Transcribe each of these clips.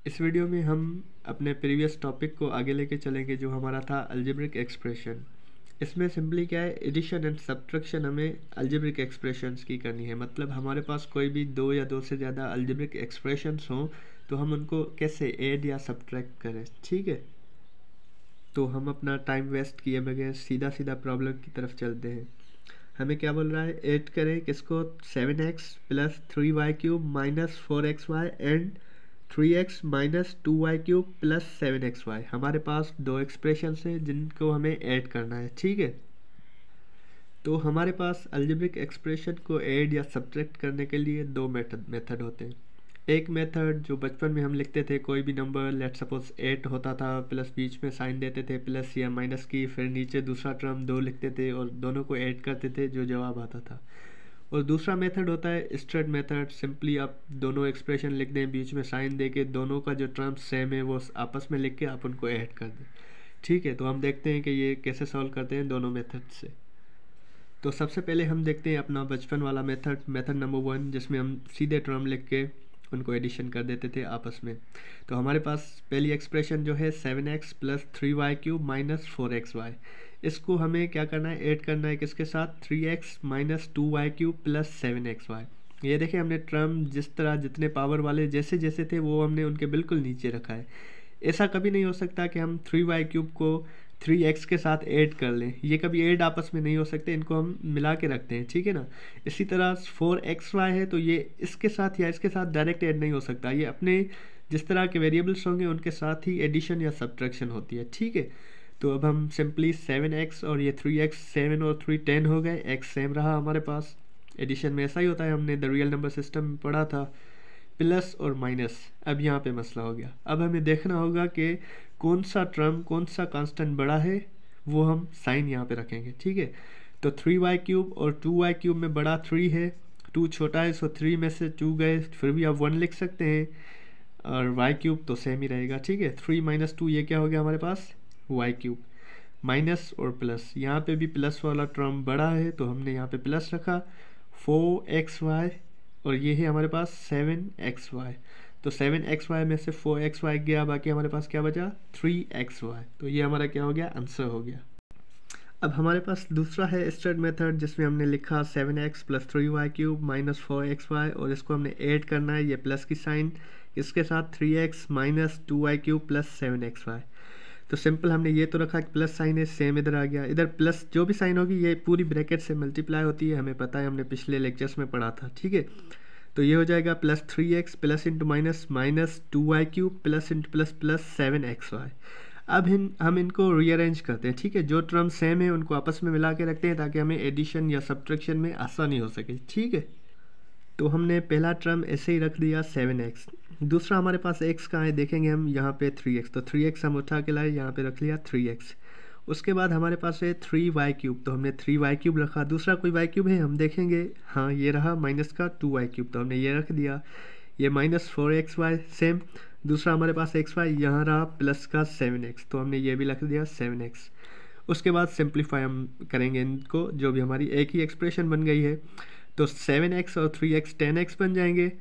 इस वीडियो में हम अपने प्रीवियस टॉपिक को आगे लेके चलेंगे जो हमारा था अलजेब्रिक एक्सप्रेशन। इसमें सिंपली क्या है, एडिशन एंड सब्ट्रैक्शन हमें अलजेब्रिक एक्सप्रेशंस की करनी है। मतलब हमारे पास कोई भी दो या दो से ज़्यादा अलजेब्रिक एक्सप्रेशंस हों तो हम उनको कैसे ऐड या सब्ट्रैक्ट करें। ठीक है, तो हम अपना टाइम वेस्ट किए बगैर सीधा सीधा प्रॉब्लम की तरफ चलते हैं। हमें क्या बोल रहा है, ऐड करें किसको, 7x plus 3y³ minus 4xy and 3x minus 2y³ plus 7xy। हमारे पास दो एक्सप्रेशन हैं जिनको हमें ऐड करना है। ठीक है, तो हमारे पास अलजेब्रिक एक्सप्रेशन को ऐड या सब्ट्रैक्ट करने के लिए दो मेथड होते हैं। एक मेथड जो बचपन में हम लिखते थे, कोई भी नंबर लेट सपोज 8 होता था, प्लस बीच में साइन देते थे प्लस या माइनस की, फिर नीचे दूसरा टर्म 2 लिखते थे और दोनों को ऐड करते थे जो जवाब आता था। और दूसरा मेथड होता है स्ट्रेट मेथड। सिंपली आप दोनों एक्सप्रेशन लिख दें, बीच में साइन दे के दोनों का जो टर्म सेम है वो आपस में लिख के आप उनको ऐड कर दें। ठीक है, तो हम देखते हैं कि ये कैसे सॉल्व करते हैं दोनों मेथड से। तो सबसे पहले हम देखते हैं अपना बचपन वाला मेथड नंबर 1, जिसमें हम सीधे टर्म लिख के उनको एडिशन कर देते थे आपस में। तो हमारे पास पहली एक्सप्रेशन जो है 7x plus 3y³ minus 4xy, इसको हमें क्या करना है, ऐड करना है किसके साथ, 3x minus 2y³ plus 7xy। ये देखिए, हमने टर्म जिस तरह जितने पावर वाले जैसे जैसे थे वो हमने उनके बिल्कुल नीचे रखा है। ऐसा कभी नहीं हो सकता कि हम 3y³ को 3x के साथ ऐड कर लें, ये कभी ऐड आपस में नहीं हो सकते, इनको हम मिला के रखते हैं। ठीक है ना। इसी तरह 4xy है तो ये इसके साथ या इसके साथ डायरेक्ट ऐड नहीं हो सकता, ये अपने जिस तरह के वेरिएबल्स होंगे उनके साथ ही एडिशन या सब्ट्रैक्शन होती है। ठीक है, तो अब हम सिंपली 7x और ये 3x, 7 और 3 10 हो गए, x सेम रहा हमारे पास। एडिशन में ऐसा ही होता है, हमने द रियल नंबर सिस्टम में पढ़ा था, प्लस और माइनस। अब यहाँ पे मसला हो गया, अब हमें देखना होगा कि कौन सा टर्म कौन सा कांस्टेंट बड़ा है, वो हम साइन यहाँ पे रखेंगे। ठीक है, तो 3y³ और 2y³ में बड़ा 3 है, 2 छोटा है, सो 3 में से 2 गए, फिर भी आप 1 लिख सकते हैं, और y³ तो सेम ही रहेगा। ठीक है, 3 माइनस 2 ये क्या हो गया हमारे पास, y³ माइनस और प्लस, यहाँ पे भी प्लस वाला टर्म बड़ा है तो हमने यहाँ पे प्लस रखा, 4xy और ये है हमारे पास 7xy। तो 7xy में से 4xy गया, बाकी हमारे पास क्या बचा, 3xy। तो ये हमारा क्या हो गया, आंसर हो गया। अब हमारे पास दूसरा है स्ट्रेट मेथड, जिसमें हमने लिखा 7x plus 3y³ minus 4xy, और इसको हमने ऐड करना है, ये प्लस की साइन इसके साथ 3x minus 2y³ plus 7xy। तो सिंपल हमने ये तो रखा कि प्लस साइन है, सेम इधर आ गया, इधर प्लस जो भी साइन होगी ये पूरी ब्रैकेट से मल्टीप्लाई होती है, हमें पता है, हमने पिछले लेक्चर्स में पढ़ा था। ठीक है, तो ये हो जाएगा plus 3x plus into minus minus 2y³ plus into plus plus 7xy। अब हम इनको रीअरेंज करते हैं। ठीक है, जो टर्म सेम है उनको आपस में मिला के रखते हैं ताकि हमें एडिशन या सब्ट्रैक्शन में आसानी हो सके। ठीक है, तो हमने पहला टर्म ऐसे ही रख दिया 7x। दूसरा हमारे पास x कहाँ है, देखेंगे हम यहाँ पे 3x, तो 3x हम उठा के लाए, यहाँ पे रख लिया 3x। उसके बाद हमारे पास है 3y³, तो हमने 3y³ रखा। दूसरा कोई y³ है, हम देखेंगे, हाँ ये रहा माइनस का 2y³, तो हमने ये रख दिया। ये माइनस 4xy सेम। दूसरा हमारे पास xy, यहाँ रहा प्लस का 7x, तो हमने ये भी रख दिया 7x। उसके बाद सिंप्लीफाई हम करेंगे इनको, जो भी हमारी एक ही एक्सप्रेशन बन गई है, तो 7x और 3x 10x बन जाएंगे।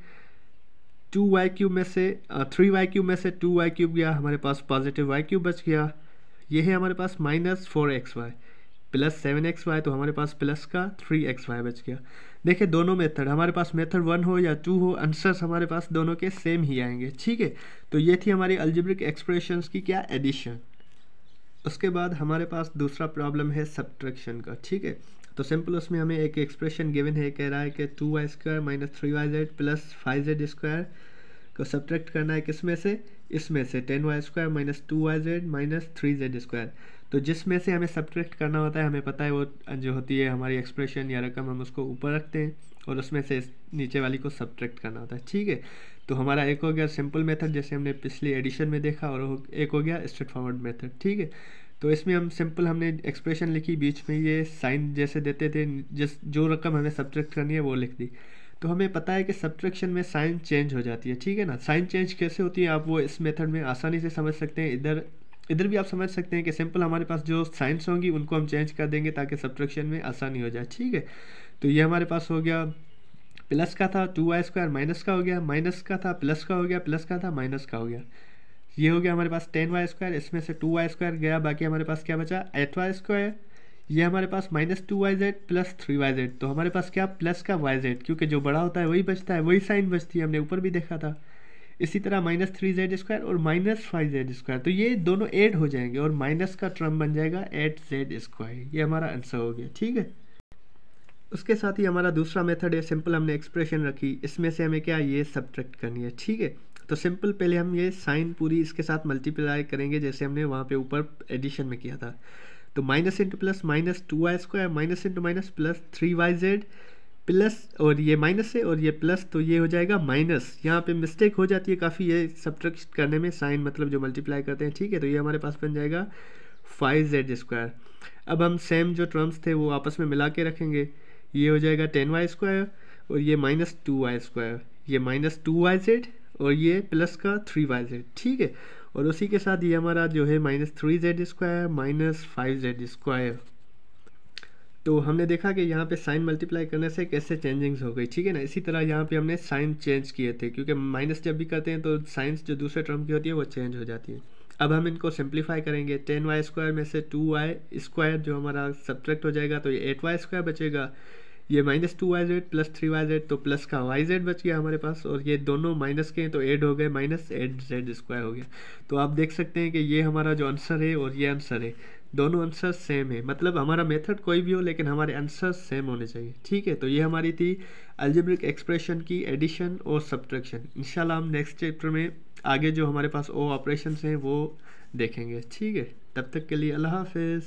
2y³ में से 3y³ में से 2y³ गया, हमारे पास पॉजिटिव y³ बच गया। ये है हमारे पास माइनस 4xy प्लस 7xy, तो हमारे पास प्लस का 3xy बच गया। देखिए, दोनों मेथड, हमारे पास मेथड 1 हो या 2 हो, आंसर्स हमारे पास दोनों के सेम ही आएंगे। ठीक है, तो ये थी हमारी अलजेब्रिक एक्सप्रेशंस की क्या, एडिशन। उसके बाद हमारे पास दूसरा प्रॉब्लम है सब्ट्रैक्शन का। ठीक है, तो सिंपल उसमें हमें एक एक्सप्रेशन गिवन है, कह रहा है कि 2y² minus 3yz plus 5z² को सब्ट्रैक्ट करना है किसमें से, इसमें से 10y² minus 2yz minus 3z²। तो जिसमें से हमें सब्ट्रैक्ट करना होता है, हमें पता है वो जो होती है हमारी एक्सप्रेशन या रकम, हम उसको ऊपर रखते हैं और उसमें से नीचे वाली को सब्ट्रैक्ट करना होता है। ठीक है, तो हमारा एक हो गया सिंपल मेथड जैसे हमने पिछली एडिशन में देखा, और एक हो गया स्ट्रेट फॉरवर्ड मेथड। ठीक है, तो इसमें हम सिंपल हमने एक्सप्रेशन लिखी, बीच में ये साइन जैसे देते थे, जो रकम हमें सब्ट्रैक्ट करनी है वो लिख दी। तो हमें पता है कि सब्ट्रैक्शन में साइन चेंज हो जाती है। ठीक है ना, साइन चेंज कैसे होती है आप वो इस मेथड में आसानी से समझ सकते हैं। इधर भी आप समझ सकते हैं कि सिंपल हमारे पास जो साइंस होंगी उनको हम चेंज कर देंगे ताकि सब्ट्रैक्शन में आसानी हो जाए। ठीक है, तो ये हमारे पास हो गया प्लस का था 2y² माइनस का हो गया, माइनस का था प्लस का हो गया, प्लस का था माइनस का हो गया। ये हो गया हमारे पास 10y², इसमें से 2y² गया, बाकी हमारे पास क्या बचा 8y²। ये हमारे पास -2yz प्लस 3yz, तो हमारे पास क्या प्लस का yz, क्योंकि जो बड़ा होता है वही बचता है, वही साइन बचती है, हमने ऊपर भी देखा था। इसी तरह -3z² और -5z², तो ये दोनों ऐड हो जाएंगे और माइनस का टर्म बन जाएगा 8z²। ये हमारा आंसर हो गया, ठीक है। उसके साथ ही हमारा दूसरा मेथड है, सिंपल हमने एक्सप्रेशन रखी, इसमें से हमें क्या ये सब्ट्रैक्ट करनी है, ठीक है। तो सिंपल पहले हम ये साइन पूरी इसके साथ मल्टीप्लाई करेंगे जैसे हमने वहाँ पे ऊपर एडिशन में किया था। तो minus into plus -2y² minus into minus plus 3yz plus, और ये माइनस है और ये प्लस, तो ये हो जाएगा माइनस। यहाँ पे मिस्टेक हो जाती है काफ़ी ये सब्ट्रैक्ट करने में, साइन मतलब जो मल्टीप्लाई करते हैं, ठीक है। तो ये हमारे पास बन जाएगा 5z²। अब हम सेम जो टर्म्स थे वो आपस में मिला के रखेंगे, ये हो जाएगा 10y² और ये -2y², ये -2yz और ये प्लस का 3yz, ठीक है। और उसी के साथ ये हमारा जो है -3z² -5z²। तो हमने देखा कि यहाँ पे साइन मल्टीप्लाई करने से कैसे चेंजिंग्स हो गई, ठीक है ना। इसी तरह यहाँ पे हमने साइन चेंज किए थे, क्योंकि माइनस जब भी करते हैं तो साइंस जो दूसरे टर्म की होती है वो चेंज हो जाती है। अब हम इनको सिंप्लीफाई करेंगे, 10y² में से 2y² जो हमारा सब्ट्रैक्ट हो जाएगा, तो ये 8y² बचेगा। ये -2yz प्लस 3yz, तो प्लस का yz बच गया हमारे पास, और ये दोनों माइनस के हैं तो ऐड हो गए, -8z² हो गया। तो आप देख सकते हैं कि ये हमारा जो आंसर है और ये आंसर है, दोनों आंसर सेम है। मतलब हमारा मेथड कोई भी हो लेकिन हमारे आंसर सेम होने चाहिए, ठीक है। तो ये हमारी थी अलजेब्रिक एक्सप्रेशन की एडिशन और सब्ट्रैक्शन। इंशाल्लाह हम नेक्स्ट चैप्टर में आगे जो हमारे पास ऑपरेशंस हैं वो देखेंगे, ठीक है। तब तक के लिए अल्लाह हाफिज़।